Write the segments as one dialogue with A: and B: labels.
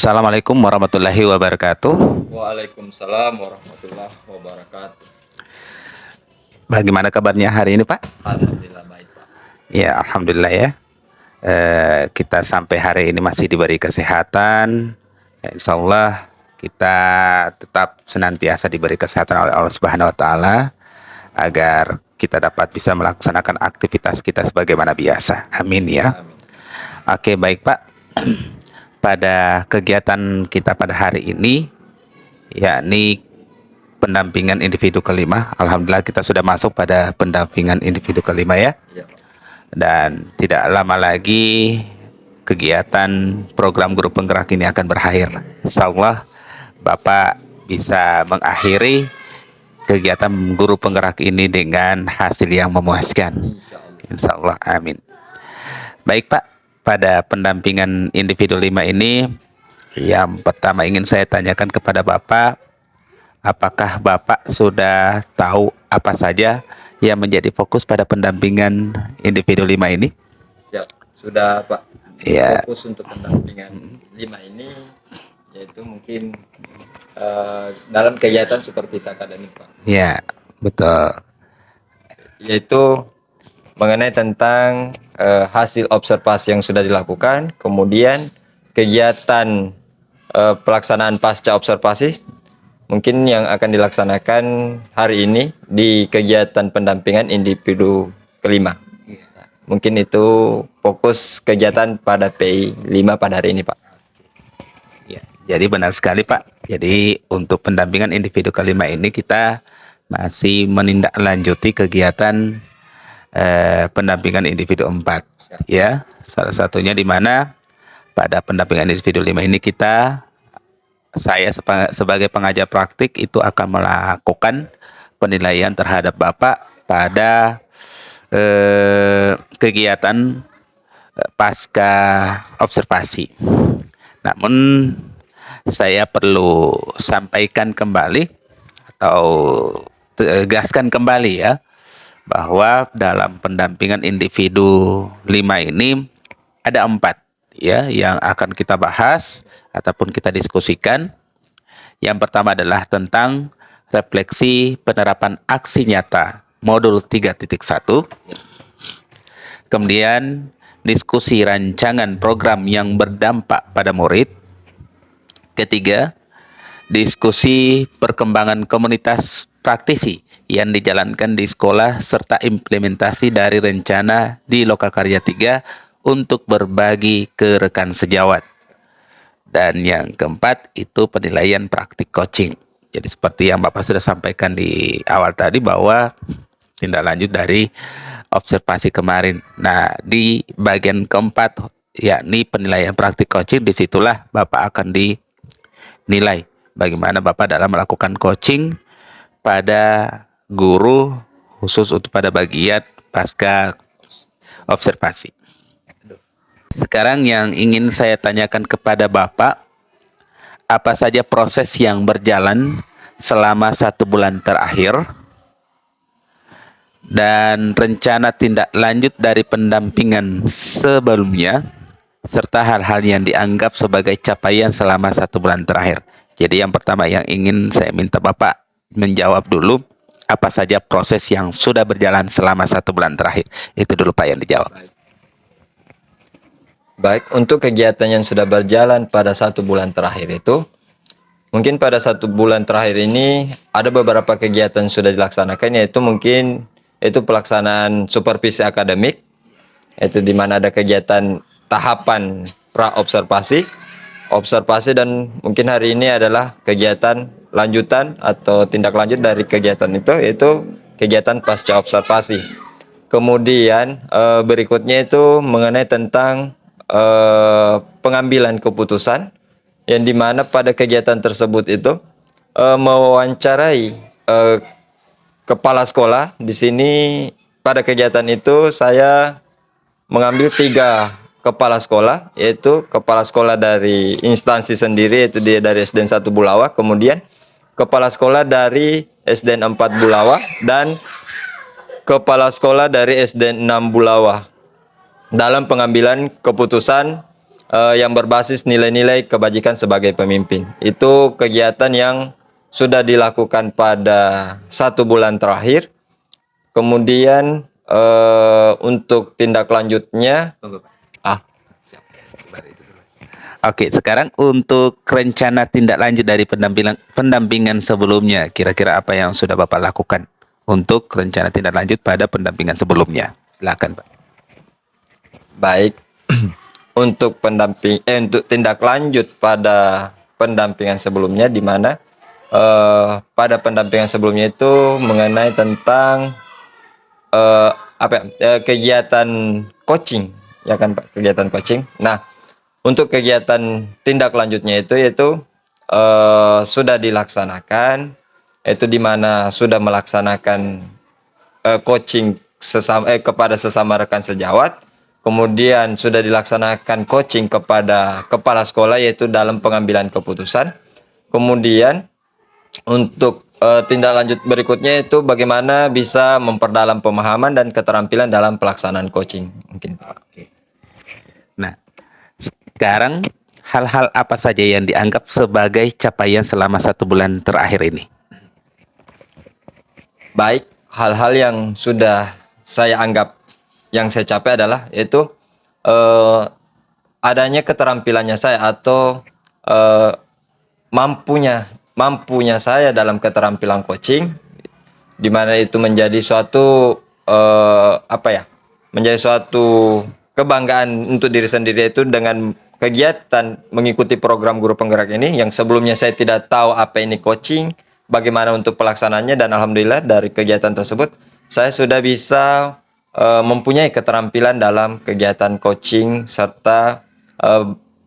A: Assalamualaikum warahmatullahi wabarakatuh.
B: Waalaikumsalam warahmatullahi wabarakatuh.
A: Bagaimana kabarnya hari ini, Pak?
B: Alhamdulillah baik, Pak.
A: Ya, alhamdulillah ya. Kita sampai hari ini masih diberi kesehatan. Ya, insya Allah kita tetap senantiasa diberi kesehatan oleh Allah Subhanahu Wa Taala agar kita dapat bisa melaksanakan aktivitas kita sebagaimana biasa. Amin ya.
B: Amin.
A: Oke, baik Pak. Pada kegiatan kita pada hari ini, yakni pendampingan individu kelima. Alhamdulillah kita sudah masuk pada pendampingan individu kelima ya.
B: Iya, Pak.
A: Dan tidak lama lagi kegiatan program guru penggerak ini akan berakhir. Insya Allah Bapak bisa mengakhiri kegiatan guru penggerak ini dengan hasil yang memuaskan.
B: Insya Allah.
A: Insya Allah, amin. Baik Pak, pada pendampingan individu 5 ini, yang pertama ingin saya tanyakan kepada Bapak, apakah Bapak sudah tahu apa saja yang menjadi fokus pada pendampingan individu 5 ini?
B: Siap. Sudah, Pak.
A: Ya,
B: Fokus untuk pendampingan 5 ini yaitu mungkin dalam kegiatan supervisi akademik, Pak.
A: ya, betul.
B: Yaitu mengenai tentang hasil observasi yang sudah dilakukan, kemudian kegiatan pelaksanaan pasca observasi mungkin yang akan dilaksanakan hari ini di kegiatan pendampingan individu kelima. Mungkin itu fokus kegiatan pada PI 5 pada hari ini, Pak.
A: Ya, jadi benar sekali Pak. Jadi untuk pendampingan individu kelima ini kita masih menindaklanjuti kegiatan pendampingan individu 4 ya. Salah satunya di mana pada pendampingan individu 5 ini saya sebagai pengajar praktik itu akan melakukan penilaian terhadap Bapak pada kegiatan pasca observasi. Namun saya perlu sampaikan kembali atau tegaskan kembali ya, bahwa dalam pendampingan individu 5 ini ada 4 ya yang akan kita bahas ataupun kita diskusikan. Yang pertama adalah tentang refleksi penerapan aksi nyata modul 3.1. Kemudian diskusi rancangan program yang berdampak pada murid. Ketiga, diskusi perkembangan komunitas praktisi yang dijalankan di sekolah serta implementasi dari rencana di Lokakarya 3 untuk berbagi ke rekan sejawat. Dan yang keempat itu penilaian praktik coaching. Jadi seperti yang Bapak sudah sampaikan di awal tadi bahwa tindak lanjut dari observasi kemarin. Nah, di bagian keempat yakni penilaian praktik coaching, disitulah Bapak akan dinilai bagaimana Bapak dalam melakukan coaching pada guru khusus untuk pada bagian pasca observasi. Sekarang yang ingin saya tanyakan kepada Bapak, apa saja proses yang berjalan selama 1 bulan terakhir dan rencana tindak lanjut dari pendampingan sebelumnya, serta hal-hal yang dianggap sebagai capaian selama 1 bulan terakhir. Jadi yang pertama yang ingin saya minta Bapak menjawab dulu, apa saja proses yang sudah berjalan selama 1 bulan terakhir. Itu dulu Pak yang dijawab.
B: Baik, untuk kegiatan yang sudah berjalan pada 1 bulan terakhir itu, mungkin pada 1 bulan terakhir ini ada beberapa kegiatan sudah dilaksanakan, yaitu mungkin itu pelaksanaan supervisi akademik, yaitu di mana ada kegiatan tahapan pra-observasi, observasi, dan mungkin hari ini adalah kegiatan lanjutan atau tindak lanjut dari kegiatan itu, yaitu kegiatan pasca observasi. Kemudian berikutnya itu mengenai tentang pengambilan keputusan, yang dimana pada kegiatan tersebut itu mewawancarai kepala sekolah. Di sini pada kegiatan itu saya mengambil 3 kepala sekolah, yaitu kepala sekolah dari instansi sendiri, yaitu dia dari SDN 1 Bulawah, kemudian kepala sekolah dari SDN 4 Bulawah, dan kepala sekolah dari SDN 6 Bulawah dalam pengambilan keputusan yang berbasis nilai-nilai kebajikan sebagai pemimpin. Itu kegiatan yang sudah dilakukan pada 1 bulan terakhir. Kemudian untuk tindak lanjutnya,
A: Oke, sekarang untuk rencana tindak lanjut dari pendampingan sebelumnya, kira-kira apa yang sudah Bapak lakukan untuk rencana tindak lanjut pada pendampingan sebelumnya? Silakan, Pak.
B: baik untuk untuk tindak lanjut pada pendampingan sebelumnya, di mana pada pendampingan sebelumnya itu mengenai tentang kegiatan coaching, ya kan Pak, kegiatan coaching. Nah, untuk kegiatan tindak lanjutnya itu yaitu sudah dilaksanakan, itu di mana sudah melaksanakan coaching kepada sesama rekan sejawat, kemudian sudah dilaksanakan coaching kepada kepala sekolah yaitu dalam pengambilan keputusan. Kemudian untuk tindak lanjut berikutnya itu bagaimana bisa memperdalam pemahaman dan keterampilan dalam pelaksanaan coaching. Mungkin Pak.
A: Nah, sekarang hal-hal apa saja yang dianggap sebagai capaian selama 1 bulan terakhir ini?
B: Baik, hal-hal yang sudah saya anggap yang saya capai adalah yaitu adanya keterampilannya saya atau mampunya saya dalam keterampilan coaching, di mana itu menjadi suatu menjadi suatu kebanggaan untuk diri sendiri, itu dengan kegiatan mengikuti program guru penggerak ini yang sebelumnya saya tidak tahu apa ini coaching, bagaimana untuk pelaksanaannya, dan alhamdulillah dari kegiatan tersebut saya sudah bisa mempunyai keterampilan dalam kegiatan coaching serta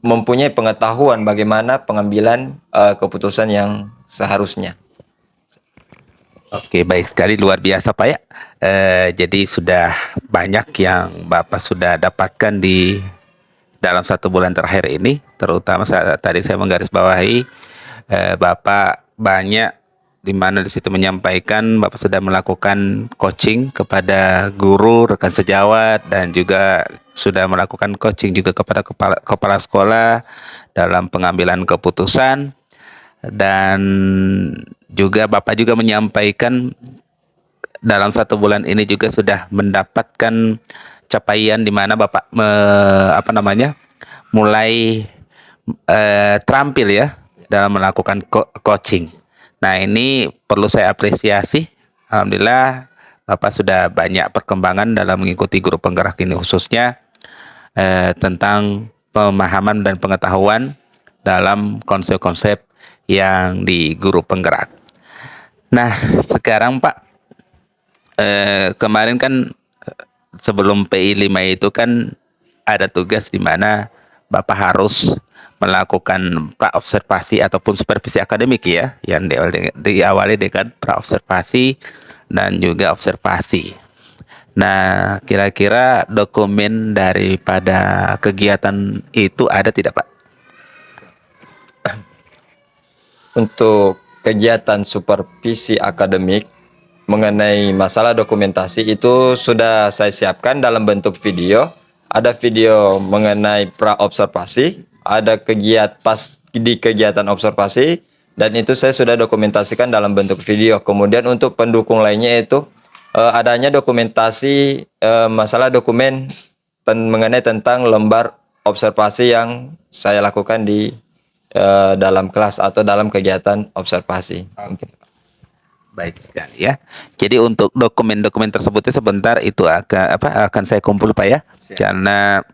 B: mempunyai pengetahuan bagaimana pengambilan keputusan yang seharusnya.
A: Oke, baik sekali, luar biasa Pak ya. Jadi sudah banyak yang Bapak sudah dapatkan di dalam 1 bulan terakhir ini, terutama tadi saya menggarisbawahi Bapak banyak di mana di situ menyampaikan Bapak sudah melakukan coaching kepada guru, rekan sejawat, dan juga sudah melakukan coaching juga kepada kepala sekolah dalam pengambilan keputusan. Dan juga Bapak juga menyampaikan dalam 1 bulan ini juga sudah mendapatkan capaian di mana Bapak mulai terampil ya dalam melakukan coaching. Nah, ini perlu saya apresiasi. Alhamdulillah Bapak sudah banyak perkembangan dalam mengikuti guru penggerak ini, khususnya tentang pemahaman dan pengetahuan dalam konsep-konsep yang di guru penggerak. Nah, sekarang Pak, kemarin kan sebelum PI 5 itu kan ada tugas di mana Bapak harus melakukan pra-observasi ataupun supervisi akademik ya, yang diawali dengan pra-observasi dan juga observasi. Nah, kira-kira dokumen daripada kegiatan itu ada tidak Pak?
B: Untuk kegiatan supervisi akademik mengenai masalah dokumentasi itu sudah saya siapkan dalam bentuk video. Ada video mengenai pra-observasi, ada kegiatan observasi, dan itu saya sudah dokumentasikan dalam bentuk video. Kemudian untuk pendukung lainnya itu adanya dokumentasi masalah dokumen mengenai tentang lembar observasi yang saya lakukan di dalam kelas atau dalam kegiatan observasi.
A: Baik sekali ya. Jadi untuk dokumen-dokumen tersebutnya sebentar itu akan saya kumpul Pak ya. Karena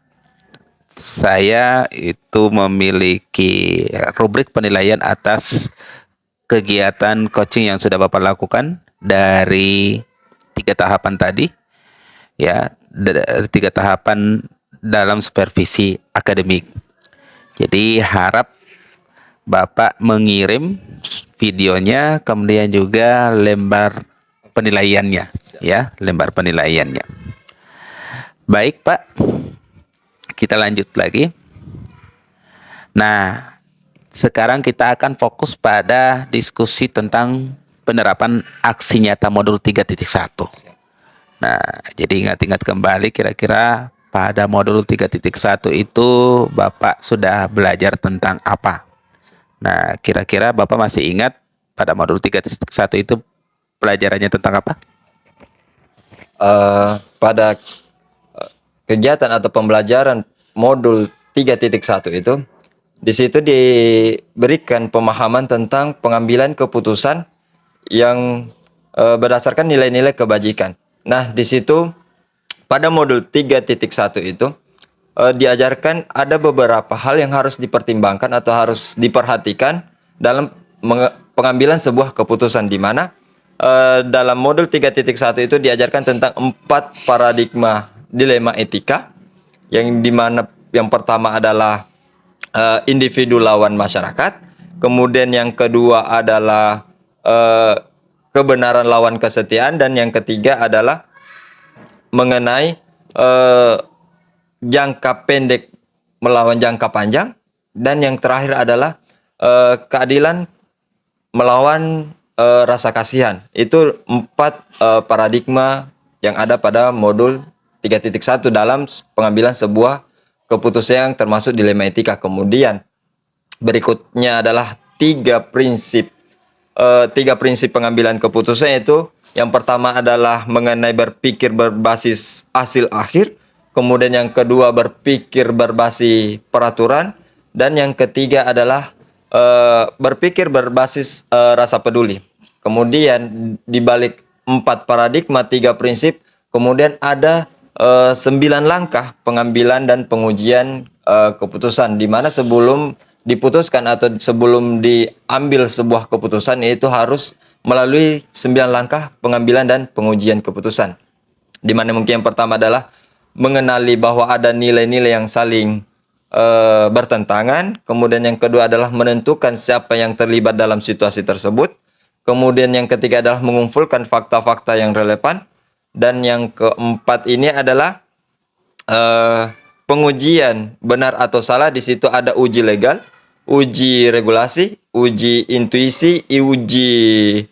A: saya itu memiliki rubrik penilaian atas kegiatan coaching yang sudah Bapak lakukan dari 3 tahapan tadi ya, 3 tahapan dalam supervisi akademik. Jadi harap Bapak mengirim videonya, kemudian juga lembar penilaiannya ya, lembar penilaiannya. Baik Pak, kita lanjut lagi. Nah, sekarang kita akan fokus pada diskusi tentang penerapan aksi nyata modul 3.1. Nah, jadi ingat-ingat kembali kira-kira pada modul 3.1 itu Bapak sudah belajar tentang apa? Nah, kira-kira Bapak masih ingat pada modul 3.1 itu pelajarannya tentang apa?
B: Pada kegiatan atau pembelajaran modul 3.1 itu, di situ diberikan pemahaman tentang pengambilan keputusan yang berdasarkan nilai-nilai kebajikan. Nah, di situ pada modul 3.1 itu diajarkan ada beberapa hal yang harus dipertimbangkan atau harus diperhatikan dalam pengambilan sebuah keputusan, di mana dalam modul 3.1 itu diajarkan tentang 4 paradigma dilema etika, yang dimana yang pertama adalah individu lawan masyarakat, kemudian yang kedua adalah kebenaran lawan kesetiaan, dan yang ketiga adalah mengenai jangka pendek melawan jangka panjang, dan yang terakhir adalah keadilan melawan rasa kasihan. Itu 4 paradigma yang ada pada modul 3.1 dalam pengambilan sebuah keputusan yang termasuk dilema etika. Kemudian berikutnya adalah 3 prinsip pengambilan keputusan, yaitu yang pertama adalah mengenai berpikir berbasis hasil akhir, kemudian yang kedua berpikir berbasis peraturan, dan yang ketiga adalah berpikir berbasis rasa peduli. Kemudian di balik 4 paradigma, 3 prinsip, kemudian ada 9 langkah pengambilan dan pengujian keputusan, di mana sebelum diputuskan atau sebelum diambil sebuah keputusan itu harus melalui 9 langkah pengambilan dan pengujian keputusan. Di mana mungkin yang pertama adalah mengenali bahwa ada nilai-nilai yang saling bertentangan. Kemudian yang kedua adalah menentukan siapa yang terlibat dalam situasi tersebut. Kemudian yang ketiga adalah mengumpulkan fakta-fakta yang relevan. Dan yang keempat ini adalah pengujian benar atau salah. Di situ ada uji legal, uji regulasi, uji intuisi, uji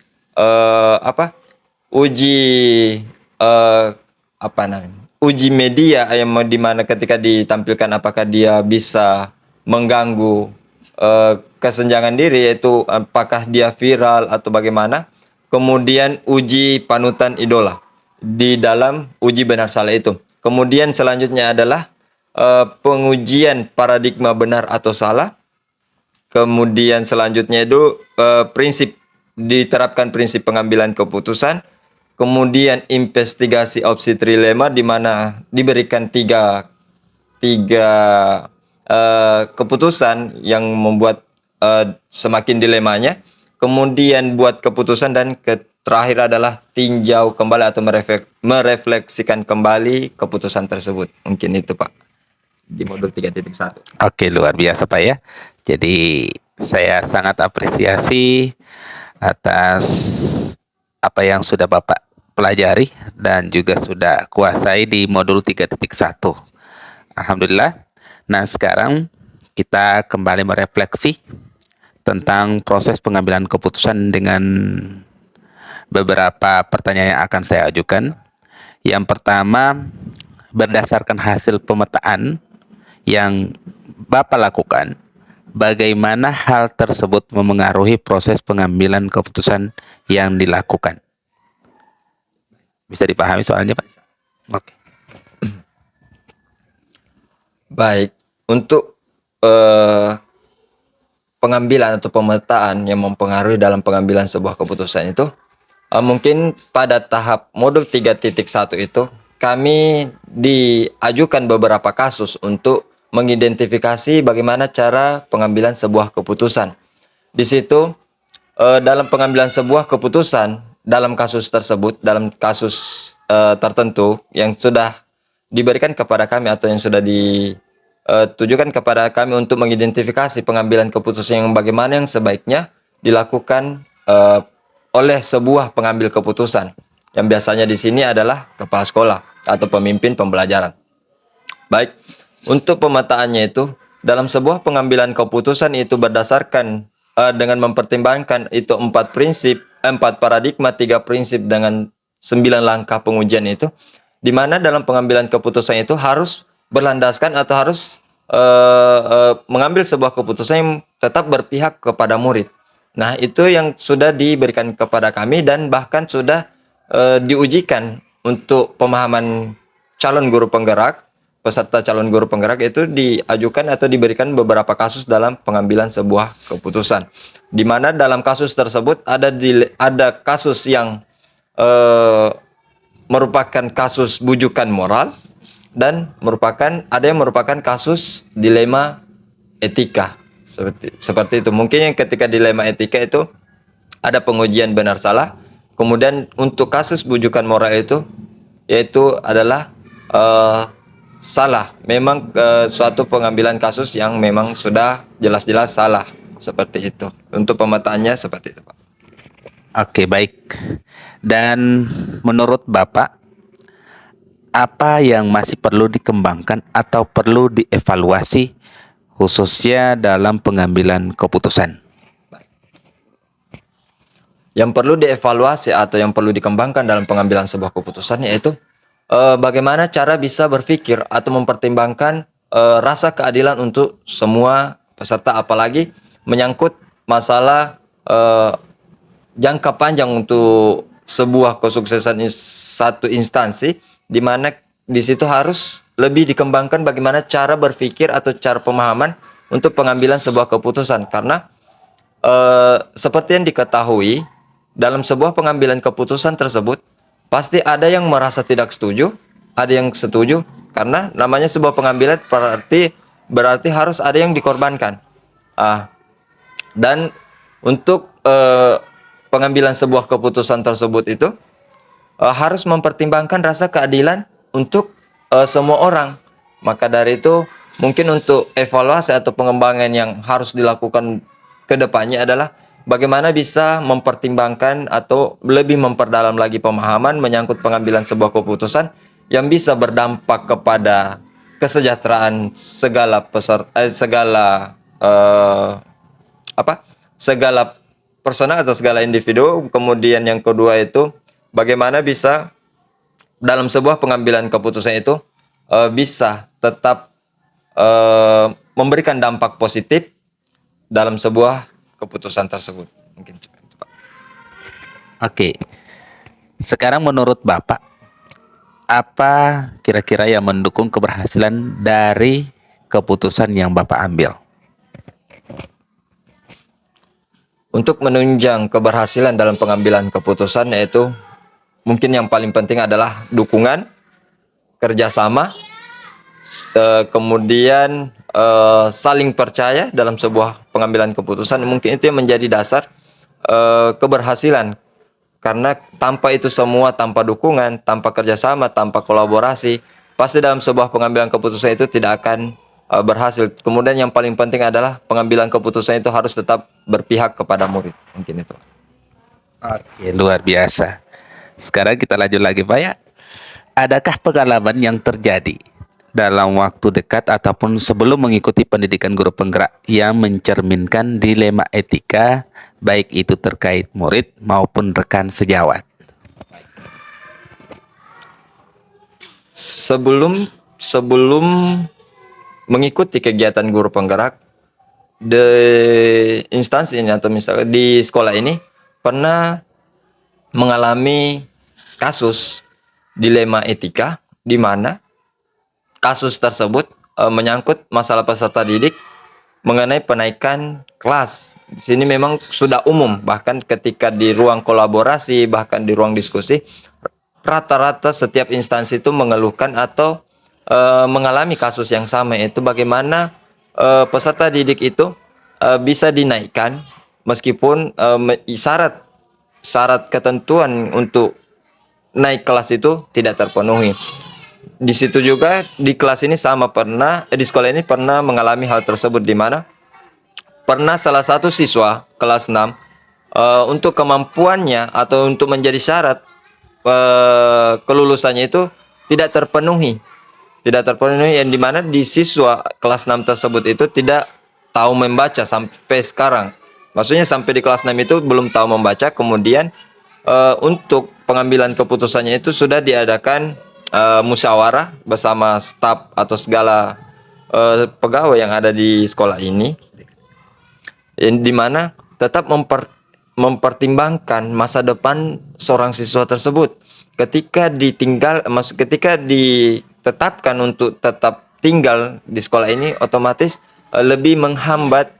B: uji media, yang dimana ketika ditampilkan apakah dia bisa mengganggu kesenjangan diri, yaitu apakah dia viral atau bagaimana. Kemudian uji panutan idola di dalam uji benar salah itu. Kemudian selanjutnya adalah pengujian paradigma benar atau salah. Kemudian selanjutnya itu diterapkan prinsip pengambilan keputusan. Kemudian investigasi opsi trilema, di mana diberikan tiga keputusan yang membuat semakin dilemanya. Kemudian buat keputusan, dan terakhir adalah tinjau kembali atau merefleksikan kembali keputusan tersebut. Mungkin itu Pak di modul 3.1.
A: Oke, luar biasa Pak ya. Jadi saya sangat apresiasi atas apa yang sudah Bapak pelajari dan juga sudah kuasai di modul 3.1. Alhamdulillah. Nah, sekarang kita kembali merefleksi tentang proses pengambilan keputusan dengan beberapa pertanyaan yang akan saya ajukan. Yang pertama, berdasarkan hasil pemetaan yang Bapak lakukan, bagaimana hal tersebut memengaruhi proses pengambilan keputusan yang dilakukan? Bisa dipahami soalnya, Pak? Oke.
B: Baik, untuk pengambilan atau pemetaan yang mempengaruhi dalam pengambilan sebuah keputusan itu, mungkin pada tahap modul 3.1 itu kami diajukan beberapa kasus untuk mengidentifikasi bagaimana cara pengambilan sebuah keputusan. Di situ dalam pengambilan sebuah keputusan dalam kasus tersebut, dalam kasus tertentu yang sudah diberikan kepada kami atau yang sudah ditujukan kepada kami untuk mengidentifikasi pengambilan keputusan yang bagaimana yang sebaiknya dilakukan oleh sebuah pengambil keputusan, yang biasanya di sini adalah kepala sekolah atau pemimpin pembelajaran. Baik, untuk pemetaannya itu dalam sebuah pengambilan keputusan itu berdasarkan dengan mempertimbangkan itu 4 prinsip, 4 paradigma, 3 prinsip dengan 9 langkah pengujian itu, di mana dalam pengambilan keputusan itu harus berlandaskan atau harus mengambil sebuah keputusan yang tetap berpihak kepada murid. Nah, itu yang sudah diberikan kepada kami dan bahkan sudah diujikan untuk pemahaman calon guru penggerak, peserta calon guru penggerak itu diajukan atau diberikan beberapa kasus dalam pengambilan sebuah keputusan. Di mana dalam kasus tersebut ada kasus yang merupakan kasus bujukan moral dan ada yang merupakan kasus dilema etika seperti itu. Mungkin yang ketika dilema etika itu ada pengujian benar salah. Kemudian untuk kasus bujukan moral itu yaitu adalah salah. Memang suatu pengambilan kasus yang memang sudah jelas-jelas salah seperti itu. Untuk pemetaannya seperti itu, Pak.
A: Oke, baik. Dan menurut Bapak, apa yang masih perlu dikembangkan atau perlu dievaluasi khususnya dalam pengambilan keputusan?
B: Yang perlu dievaluasi atau yang perlu dikembangkan dalam pengambilan sebuah keputusan yaitu bagaimana cara bisa berpikir atau mempertimbangkan rasa keadilan untuk semua peserta, apalagi menyangkut masalah jangka panjang untuk sebuah kesuksesan satu instansi, di mana di situ harus lebih dikembangkan bagaimana cara berpikir atau cara pemahaman untuk pengambilan sebuah keputusan. Karena seperti yang diketahui dalam sebuah pengambilan keputusan tersebut pasti ada yang merasa tidak setuju, ada yang setuju, karena namanya sebuah pengambilan berarti harus ada yang dikorbankan. Dan untuk pengambilan sebuah keputusan tersebut itu harus mempertimbangkan rasa keadilan untuk semua orang. Maka dari itu mungkin untuk evaluasi atau pengembangan yang harus dilakukan ke depannya adalah bagaimana bisa mempertimbangkan atau lebih memperdalam lagi pemahaman menyangkut pengambilan sebuah keputusan yang bisa berdampak kepada kesejahteraan segala segala personal atau segala individu. Kemudian yang kedua itu bagaimana bisa dalam sebuah pengambilan keputusan itu bisa tetap memberikan dampak positif dalam sebuah keputusan tersebut. Mungkin itu, Pak.
A: Oke. Sekarang menurut Bapak, apa kira-kira yang mendukung keberhasilan dari keputusan yang Bapak ambil?
B: Untuk menunjang keberhasilan dalam pengambilan keputusan yaitu mungkin yang paling penting adalah dukungan, kerjasama, kemudian saling percaya dalam sebuah pengambilan keputusan. Mungkin itu yang menjadi dasar keberhasilan. Karena tanpa itu semua, tanpa dukungan, tanpa kerjasama, tanpa kolaborasi, pasti dalam sebuah pengambilan keputusan itu tidak akan berhasil. Kemudian yang paling penting adalah pengambilan keputusan itu harus tetap berpihak kepada murid. Mungkin itu.
A: Oke, luar biasa. Sekarang kita lanjut lagi, Pak ya. Adakah pengalaman yang terjadi dalam waktu dekat ataupun sebelum mengikuti pendidikan guru penggerak yang mencerminkan dilema etika, baik itu terkait murid maupun rekan sejawat?
B: Sebelum mengikuti kegiatan guru penggerak di instansi ini atau misalnya di sekolah ini pernah mengalami kasus dilema etika di mana kasus tersebut menyangkut masalah peserta didik mengenai penaikan kelas. Di sini memang sudah umum, bahkan ketika di ruang kolaborasi, bahkan di ruang diskusi, rata-rata setiap instansi itu mengeluhkan atau mengalami kasus yang sama, yaitu bagaimana peserta didik itu bisa dinaikkan meskipun syarat ketentuan untuk naik kelas itu tidak terpenuhi. Di situ juga di kelas ini di sekolah ini pernah mengalami hal tersebut, di mana pernah salah satu siswa kelas 6 untuk kemampuannya atau untuk menjadi syarat kelulusannya itu tidak terpenuhi, yang dimana di siswa kelas 6 tersebut itu tidak tahu membaca sampai sekarang. Maksudnya sampai di kelas 6 itu belum tahu membaca. Kemudian untuk pengambilan keputusannya itu sudah diadakan musyawarah bersama staf atau segala pegawai yang ada di sekolah ini, di mana tetap mempertimbangkan masa depan seorang siswa tersebut. Ketika ditetapkan untuk tetap tinggal di sekolah ini, otomatis lebih menghambat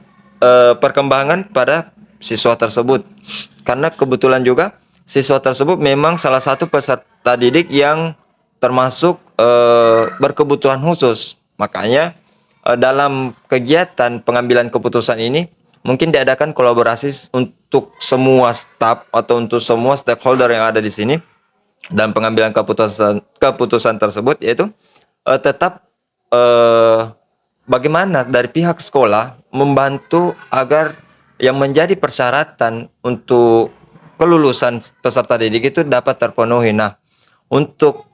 B: perkembangan pada siswa tersebut. Karena kebetulan juga siswa tersebut memang salah satu peserta didik yang termasuk berkebutuhan khusus. Makanya dalam kegiatan pengambilan keputusan ini mungkin diadakan kolaborasi untuk semua staf atau untuk semua stakeholder yang ada di sini dalam pengambilan keputusan tersebut, yaitu tetap bagaimana dari pihak sekolah membantu agar yang menjadi persyaratan untuk kelulusan peserta didik itu dapat terpenuhi. Nah, untuk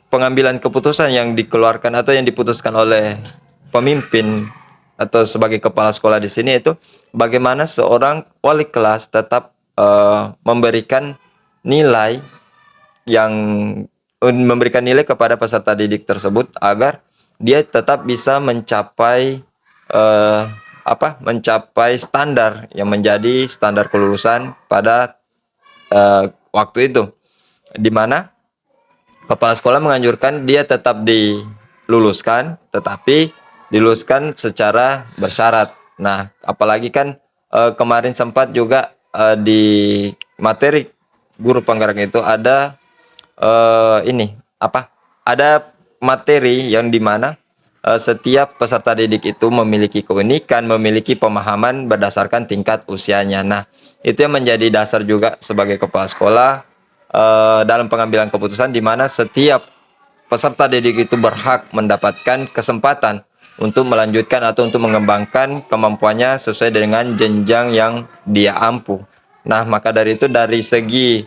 B: pengambilan keputusan yang dikeluarkan atau yang diputuskan oleh pemimpin atau sebagai kepala sekolah di sini, itu bagaimana seorang wali kelas tetap memberikan nilai kepada peserta didik tersebut agar dia tetap bisa mencapai standar yang menjadi standar kelulusan pada waktu itu, di mana kepala sekolah menganjurkan dia tetap diluluskan, tetapi diluluskan secara bersyarat. Nah, apalagi kan kemarin sempat juga di materi guru penggerak itu ada ada materi yang dimana setiap peserta didik itu memiliki keunikan, memiliki pemahaman berdasarkan tingkat usianya. Nah, itu yang menjadi dasar juga sebagai kepala sekolah dalam pengambilan keputusan, di mana setiap peserta didik itu berhak mendapatkan kesempatan untuk melanjutkan atau untuk mengembangkan kemampuannya sesuai dengan jenjang yang dia ampuh. Nah, maka dari itu dari segi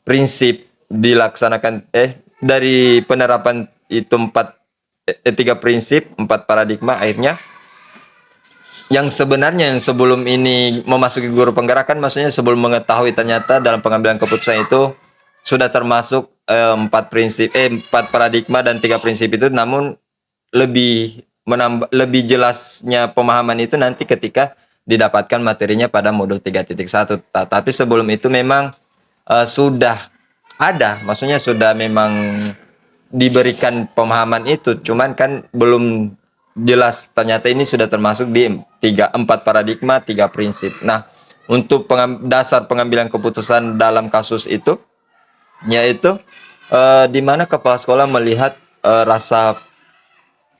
B: prinsip dilaksanakan dari penerapan itu tiga prinsip, 4 paradigma, akhirnya yang sebenarnya yang sebelum ini memasuki guru penggerakan, maksudnya sebelum mengetahui ternyata dalam pengambilan keputusan itu sudah termasuk 4 paradigma dan 3 prinsip itu, namun lebih jelasnya pemahaman itu nanti ketika didapatkan materinya pada modul 3.1. Tapi sebelum itu memang sudah ada, maksudnya sudah memang diberikan pemahaman itu, cuman kan belum jelas ternyata ini sudah termasuk di 4 paradigma, 3 prinsip. Nah, untuk dasar pengambilan keputusan dalam kasus itu, yaitu di mana kepala sekolah melihat rasa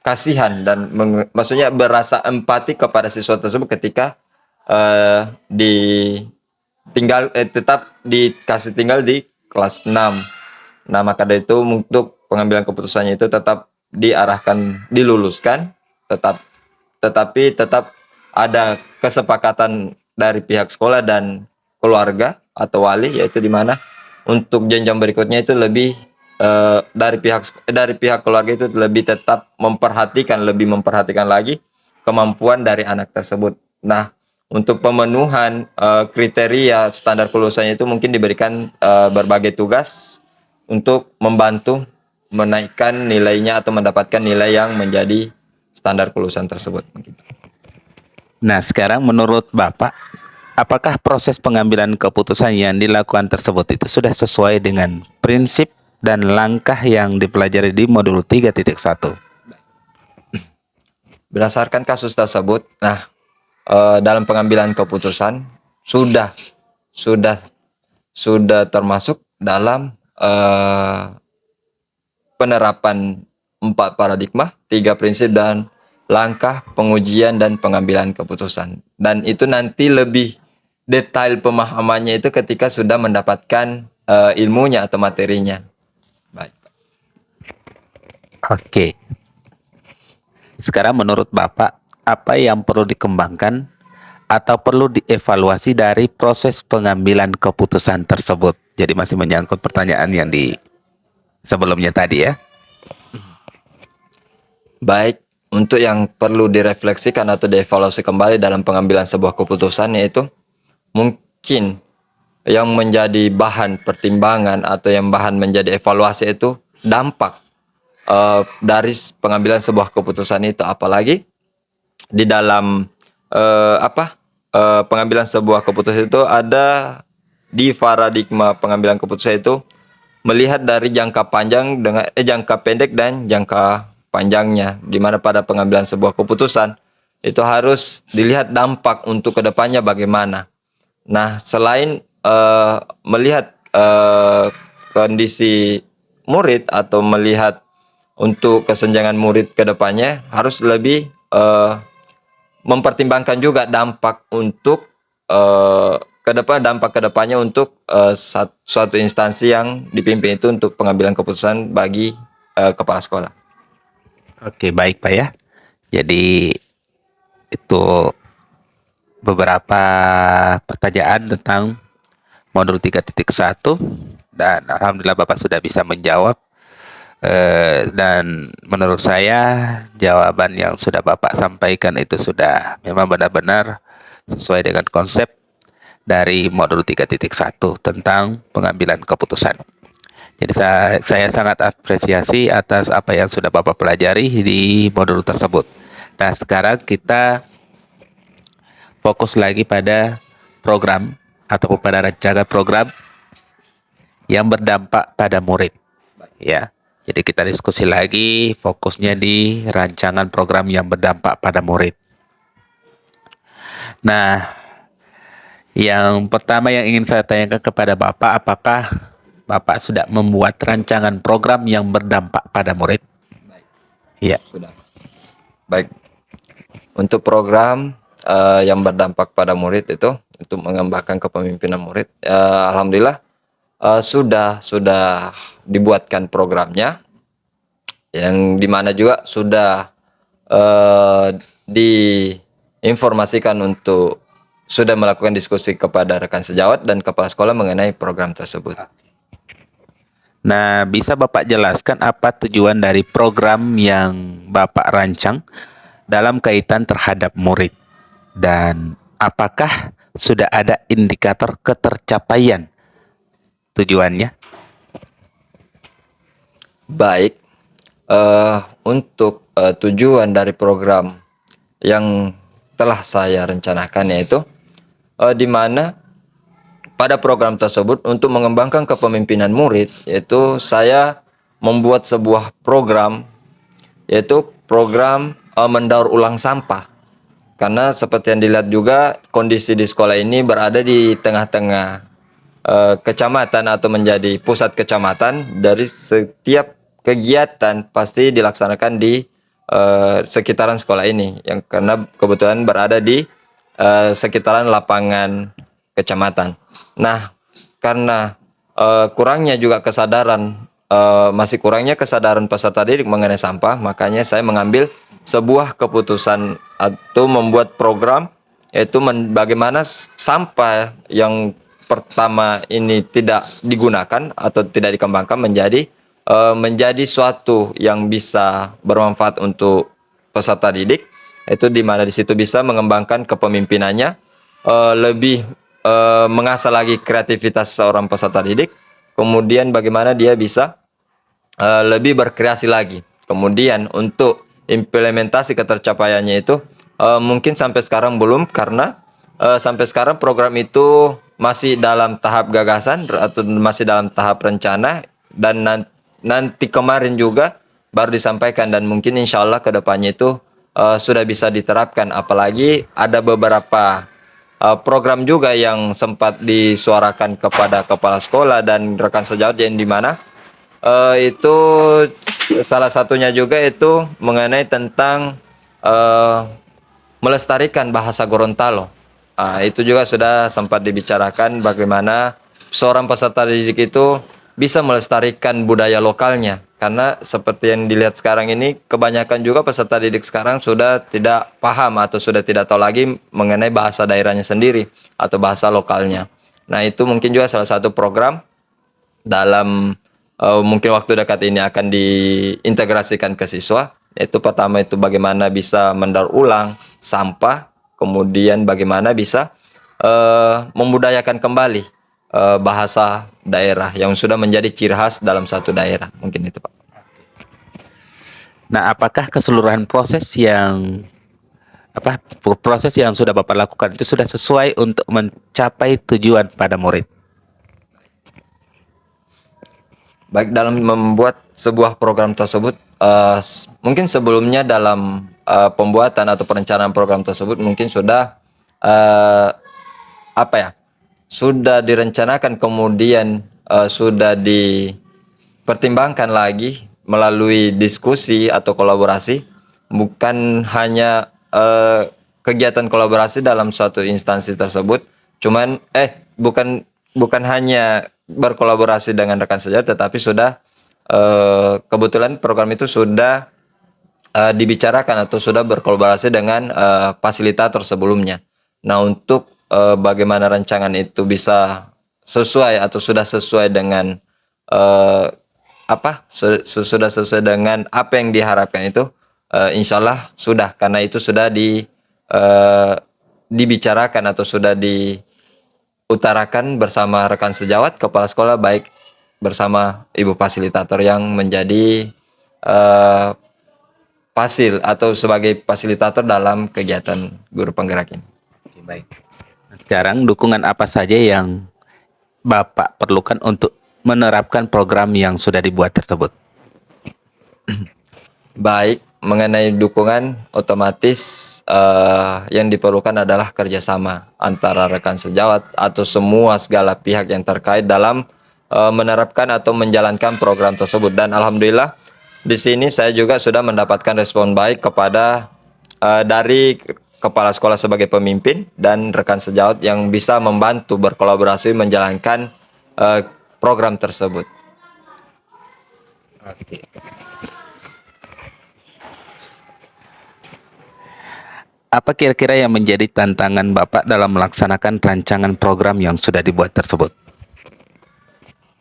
B: kasihan dan maksudnya berasa empati kepada siswa tersebut ketika tetap dikasih tinggal di kelas 6. Nah, maka dari itu untuk pengambilan keputusannya itu tetap diluluskan, tetapi tetap ada kesepakatan dari pihak sekolah dan keluarga atau wali, yaitu di mana untuk jenjang berikutnya itu lebih dari pihak keluarga itu lebih tetap lebih memperhatikan lagi kemampuan dari anak tersebut. Nah, untuk pemenuhan kriteria standar kelulusannya itu mungkin diberikan berbagai tugas untuk membantu menaikkan nilainya atau mendapatkan nilai yang menjadi standar kelulusan tersebut.
A: Nah, sekarang menurut Bapak, apakah proses pengambilan keputusan yang dilakukan tersebut itu sudah sesuai dengan prinsip dan langkah yang dipelajari di modul 3.1?
B: Berdasarkan kasus tersebut, dalam pengambilan keputusan sudah termasuk dalam penerapan 4 paradigma, 3 prinsip dan langkah pengujian dan pengambilan keputusan. Dan itu nanti lebih detail pemahamannya itu ketika sudah mendapatkan ilmunya atau materinya. Baik.
A: Oke. Sekarang menurut Bapak, apa yang perlu dikembangkan atau perlu dievaluasi dari proses pengambilan keputusan tersebut? Jadi masih menyangkut pertanyaan yang di sebelumnya tadi ya.
B: Baik, untuk yang perlu direfleksikan atau dievaluasi kembali dalam pengambilan sebuah keputusan, yaitu mungkin yang menjadi bahan pertimbangan atau yang bahan menjadi evaluasi itu dampak dari pengambilan sebuah keputusan itu, apalagi di dalam pengambilan sebuah keputusan itu ada di paradigma pengambilan keputusan itu melihat dari jangka panjang dengan jangka pendek dan jangka panjangnya, di mana pada pengambilan sebuah keputusan itu harus dilihat dampak untuk kedepannya bagaimana. Nah, selain melihat kondisi murid atau melihat untuk kesenjangan murid ke depannya, harus lebih mempertimbangkan juga dampak untuk dampak ke depannya untuk suatu instansi yang dipimpin itu untuk pengambilan keputusan bagi kepala sekolah.
A: Oke, baik Pak ya. Jadi itu beberapa pertanyaan tentang modul 3.1 dan alhamdulillah Bapak sudah bisa menjawab. Dan menurut saya jawaban yang sudah Bapak sampaikan itu sudah memang benar-benar sesuai dengan konsep dari modul 3.1 tentang pengambilan keputusan. Jadi saya sangat apresiasi atas apa yang sudah Bapak pelajari di modul tersebut. Nah, sekarang kita fokus lagi pada program ataupun pada rancangan program yang berdampak pada murid. Ya. Jadi kita diskusi lagi fokusnya di rancangan program yang berdampak pada murid. Nah, yang pertama yang ingin saya tanyakan kepada Bapak, apakah Bapak sudah membuat rancangan program yang berdampak pada murid? Iya.
B: Sudah. Baik. Untuk program yang berdampak pada murid itu untuk mengembangkan kepemimpinan murid, alhamdulillah sudah dibuatkan programnya, yang dimana juga sudah diinformasikan untuk sudah melakukan diskusi kepada rekan sejawat dan kepala sekolah mengenai program tersebut.
A: Nah, bisa Bapak jelaskan apa tujuan dari program yang Bapak rancang dalam kaitan terhadap murid? Dan apakah sudah ada indikator ketercapaian tujuannya?
B: Baik, untuk tujuan dari program yang telah saya rencanakan yaitu di mana pada program tersebut untuk mengembangkan kepemimpinan murid, yaitu saya membuat sebuah program, yaitu program mendaur ulang sampah. Karena seperti yang dilihat juga kondisi di sekolah ini berada di tengah-tengah kecamatan atau menjadi pusat kecamatan, dari setiap kegiatan pasti dilaksanakan di sekitaran sekolah ini, yang karena kebetulan berada di sekitaran lapangan kecamatan. Nah, karena kurangnya juga kesadaran, masih kurangnya kesadaran peserta didik mengenai sampah, makanya saya mengambil sebuah keputusan atau membuat program, yaitu bagaimana sampah yang pertama ini tidak digunakan atau tidak dikembangkan menjadi suatu yang bisa bermanfaat untuk peserta didik, itu di mana di situ bisa mengembangkan kepemimpinannya, lebih mengasah lagi kreativitas seorang peserta didik, kemudian bagaimana dia bisa lebih berkreasi lagi. Kemudian untuk implementasi ketercapaiannya itu mungkin sampai sekarang belum, karena sampai sekarang program itu masih dalam tahap gagasan atau masih dalam tahap rencana, dan nanti kemarin juga baru disampaikan, dan mungkin insya Allah kedepannya itu sudah bisa diterapkan. Apalagi ada beberapa program juga yang sempat disuarakan kepada kepala sekolah dan rekan sejawat, yang dimana itu salah satunya juga itu mengenai tentang melestarikan bahasa Gorontalo. Itu juga sudah sempat dibicarakan bagaimana seorang peserta didik itu bisa melestarikan budaya lokalnya. Karena seperti yang dilihat sekarang ini, kebanyakan juga peserta didik sekarang sudah tidak paham atau sudah tidak tahu lagi mengenai bahasa daerahnya sendiri atau bahasa lokalnya. Nah, itu mungkin juga salah satu program dalam mungkin waktu dekat ini akan diintegrasikan ke siswa. Yaitu pertama itu bagaimana bisa mendaur ulang sampah, kemudian bagaimana bisa membudayakan kembali bahasa daerah yang sudah menjadi ciri khas dalam satu daerah. Mungkin itu, Pak.
A: Nah, apakah keseluruhan proses yang sudah Bapak lakukan itu sudah sesuai untuk mencapai tujuan pada murid?
B: Baik, dalam membuat sebuah program tersebut, mungkin sebelumnya dalam pembuatan atau perencanaan program tersebut mungkin sudah eh, apa ya, sudah direncanakan, kemudian sudah dipertimbangkan lagi melalui diskusi atau kolaborasi, bukan hanya kegiatan kolaborasi dalam suatu instansi tersebut, bukan bukan hanya berkolaborasi dengan rekan sejawat, tetapi sudah kebetulan program itu sudah dibicarakan atau sudah berkolaborasi dengan fasilitator sebelumnya. Nah, untuk bagaimana rancangan itu bisa sesuai atau sudah sesuai dengan eh, sudah sesuai dengan apa yang diharapkan itu, insya Allah sudah, karena itu sudah dibicarakan atau sudah diutarakan bersama rekan sejawat, kepala sekolah, baik bersama ibu fasilitator yang menjadi eh, atau sebagai fasilitator dalam kegiatan guru penggerak ini.
A: Oke, baik. Nah, sekarang dukungan apa saja yang Bapak perlukan untuk menerapkan program yang sudah dibuat tersebut?
B: Baik, mengenai dukungan, otomatis yang diperlukan adalah kerjasama antara rekan sejawat atau semua segala pihak yang terkait dalam menerapkan atau menjalankan program tersebut. Dan alhamdulillah di sini saya juga sudah mendapatkan respon baik kepada dari kepala sekolah sebagai pemimpin dan rekan sejawat yang bisa membantu berkolaborasi menjalankan program tersebut.
A: Oke. Apa kira-kira yang menjadi tantangan Bapak dalam melaksanakan rancangan program yang sudah dibuat tersebut?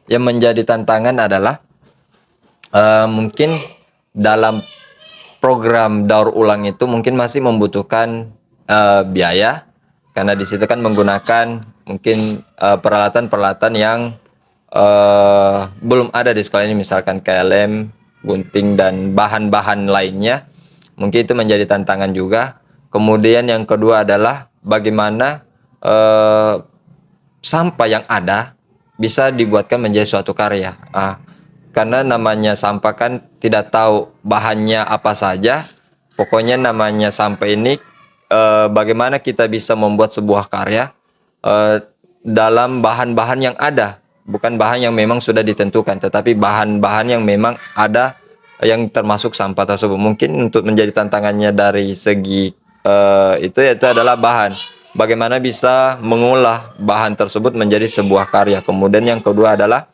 B: Yang menjadi tantangan adalah mungkin dalam program daur ulang itu mungkin masih membutuhkan biaya, karena di situ kan menggunakan mungkin peralatan-peralatan yang belum ada di sekolah ini, misalkan KLM, gunting, dan bahan-bahan lainnya. Mungkin itu menjadi tantangan juga. Kemudian yang kedua adalah bagaimana sampah yang ada bisa dibuatkan menjadi suatu karya. Karena namanya sampah kan tidak tahu bahannya apa saja. Pokoknya namanya sampah ini bagaimana kita bisa membuat sebuah karya dalam bahan-bahan yang ada, bukan bahan yang memang sudah ditentukan, tetapi bahan-bahan yang memang ada yang termasuk sampah tersebut. Mungkin untuk menjadi tantangannya dari segi itu adalah bahan. Bagaimana bisa mengolah bahan tersebut menjadi sebuah karya. Kemudian yang kedua adalah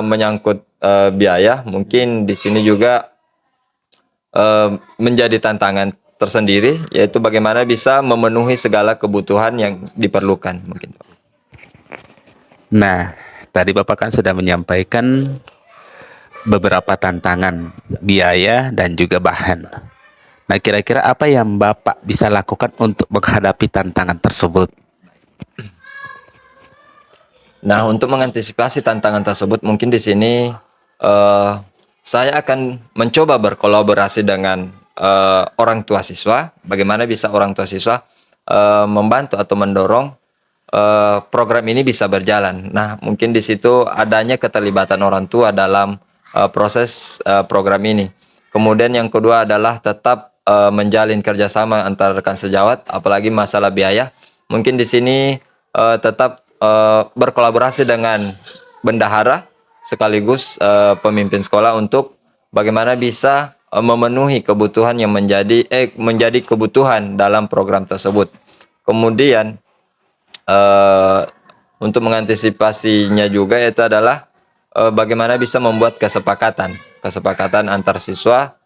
B: menyangkut biaya. Mungkin di sini juga menjadi tantangan tersendiri, yaitu bagaimana bisa memenuhi segala kebutuhan yang diperlukan mungkin.
A: Nah, tadi Bapak kan sudah menyampaikan beberapa tantangan, biaya, dan juga bahan. Nah, kira-kira apa yang Bapak bisa lakukan untuk menghadapi tantangan tersebut?
B: Nah, untuk mengantisipasi tantangan tersebut, mungkin di sini saya akan mencoba berkolaborasi dengan orang tua siswa. Bagaimana bisa orang tua siswa membantu atau mendorong program ini bisa berjalan. Nah, mungkin di situ adanya keterlibatan orang tua dalam proses program ini. Kemudian yang kedua adalah tetap menjalin kerjasama antara rekan sejawat, apalagi masalah biaya. Mungkin di sini tetap berkolaborasi dengan bendahara sekaligus pemimpin sekolah untuk bagaimana bisa memenuhi kebutuhan yang menjadi kebutuhan dalam program tersebut. Kemudian untuk mengantisipasinya juga itu adalah bagaimana bisa membuat kesepakatan antar siswa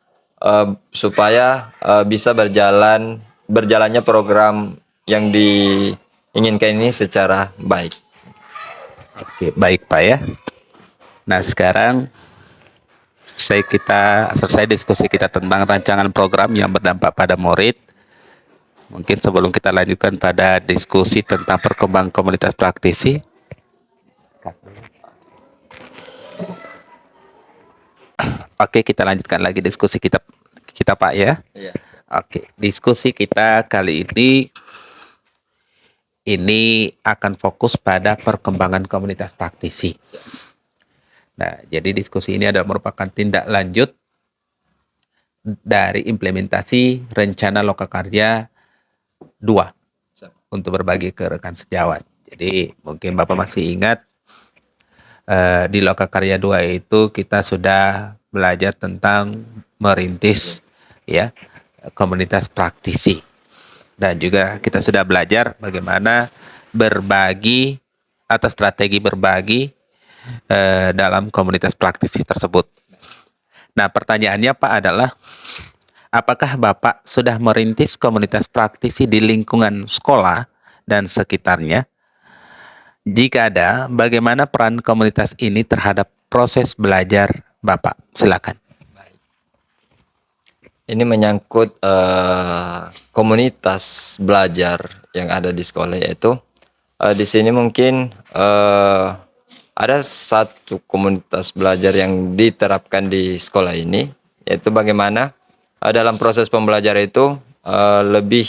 B: supaya bisa berjalannya program yang diinginkan ini secara baik.
A: Oke, baik Pak ya. Nah, sekarang selesai diskusi kita tentang rancangan program yang berdampak pada murid. Mungkin sebelum kita lanjutkan pada diskusi tentang perkembangan komunitas praktisi, Oke, kita lanjutkan lagi diskusi kita Pak ya.
B: Iya.
A: Oke, diskusi kita kali ini akan fokus pada perkembangan komunitas praktisi. Nah, jadi diskusi ini adalah merupakan tindak lanjut dari implementasi rencana Lokakarya 2 untuk berbagi ke rekan sejawat. Jadi mungkin Bapak masih ingat di Lokakarya 2 itu kita sudah belajar tentang merintis ya komunitas praktisi. Dan juga kita sudah belajar bagaimana berbagi atau strategi berbagi dalam komunitas praktisi tersebut. Nah, pertanyaannya Pak adalah, apakah Bapak sudah merintis komunitas praktisi di lingkungan sekolah dan sekitarnya? Jika ada, bagaimana peran komunitas ini terhadap proses belajar Bapak? Silakan.
B: Ini menyangkut komunitas belajar yang ada di sekolah, yaitu di sini mungkin ada satu komunitas belajar yang diterapkan di sekolah ini, yaitu bagaimana dalam proses pembelajaran itu lebih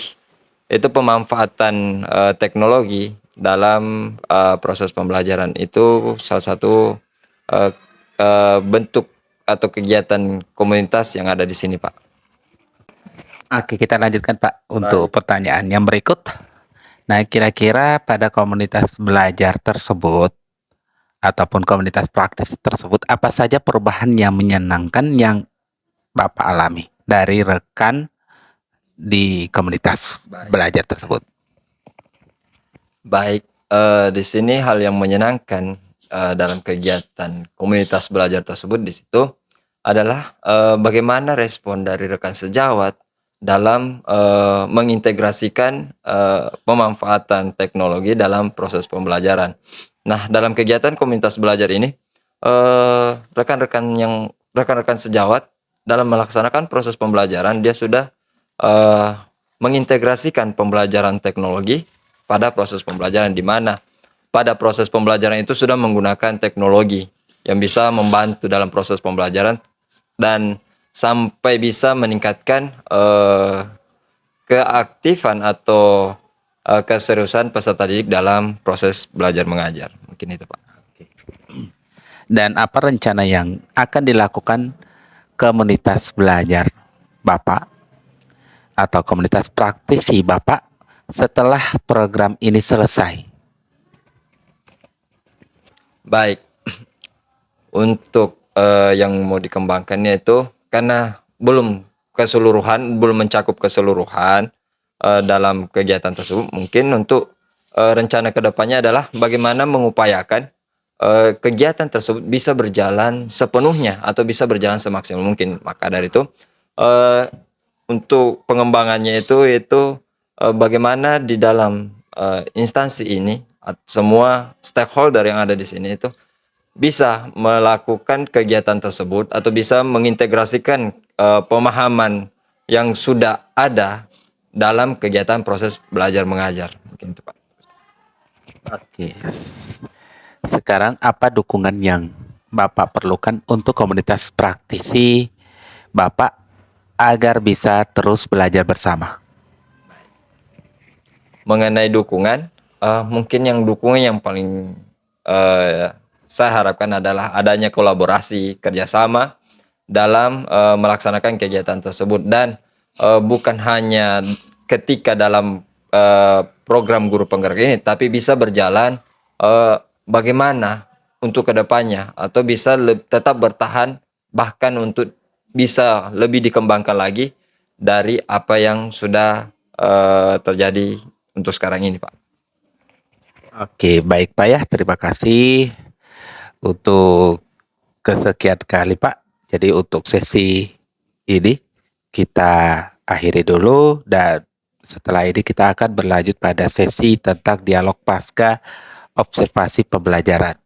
B: itu pemanfaatan teknologi dalam proses pembelajaran itu salah satu bentuk atau kegiatan komunitas yang ada di sini, Pak.
A: Oke, kita lanjutkan Pak untuk pertanyaan yang berikut. Nah, kira-kira pada komunitas belajar tersebut ataupun komunitas praktis tersebut, apa saja perubahan yang menyenangkan yang Bapak alami dari rekan di komunitas belajar tersebut?
B: Baik, di sini hal yang menyenangkan dalam kegiatan komunitas belajar tersebut di situ adalah bagaimana respon dari rekan sejawat dalam mengintegrasikan pemanfaatan teknologi dalam proses pembelajaran. Nah, dalam kegiatan komunitas belajar ini, rekan-rekan sejawat dalam melaksanakan proses pembelajaran, dia sudah mengintegrasikan pembelajaran teknologi pada proses pembelajaran, di mana pada proses pembelajaran itu sudah menggunakan teknologi yang bisa membantu dalam proses pembelajaran dan sampai bisa meningkatkan keaktifan atau keseriusan peserta didik dalam proses belajar mengajar. Mungkin itu, Pak.
A: Dan apa rencana yang akan dilakukan komunitas belajar Bapak atau komunitas praktisi Bapak setelah program ini selesai?
B: Baik, untuk yang mau dikembangkannya itu karena belum mencakup keseluruhan dalam kegiatan tersebut, mungkin untuk rencana kedepannya adalah bagaimana mengupayakan kegiatan tersebut bisa berjalan sepenuhnya atau bisa berjalan semaksimal mungkin. Maka dari itu untuk pengembangannya itu bagaimana di dalam instansi ini semua stakeholder yang ada di sini itu bisa melakukan kegiatan tersebut atau bisa mengintegrasikan pemahaman yang sudah ada dalam kegiatan proses belajar mengajar. Mungkin itu, Pak.
A: Oke. Sekarang apa dukungan yang Bapak perlukan untuk komunitas praktisi Bapak agar bisa terus belajar bersama?
B: Mengenai dukungan, mungkin dukungan yang paling saya harapkan adalah adanya kolaborasi kerjasama dalam melaksanakan kegiatan tersebut, dan bukan hanya ketika dalam program guru penggerak ini, tapi bisa berjalan bagaimana untuk kedepannya atau bisa tetap bertahan, bahkan untuk bisa lebih dikembangkan lagi dari apa yang sudah terjadi untuk sekarang ini, Pak.
A: Oke, baik Pak ya. Terima kasih untuk kesekian kali Pak. Jadi untuk sesi ini kita akhiri dulu, dan setelah ini kita akan berlanjut pada sesi tentang dialog pasca observasi pembelajaran.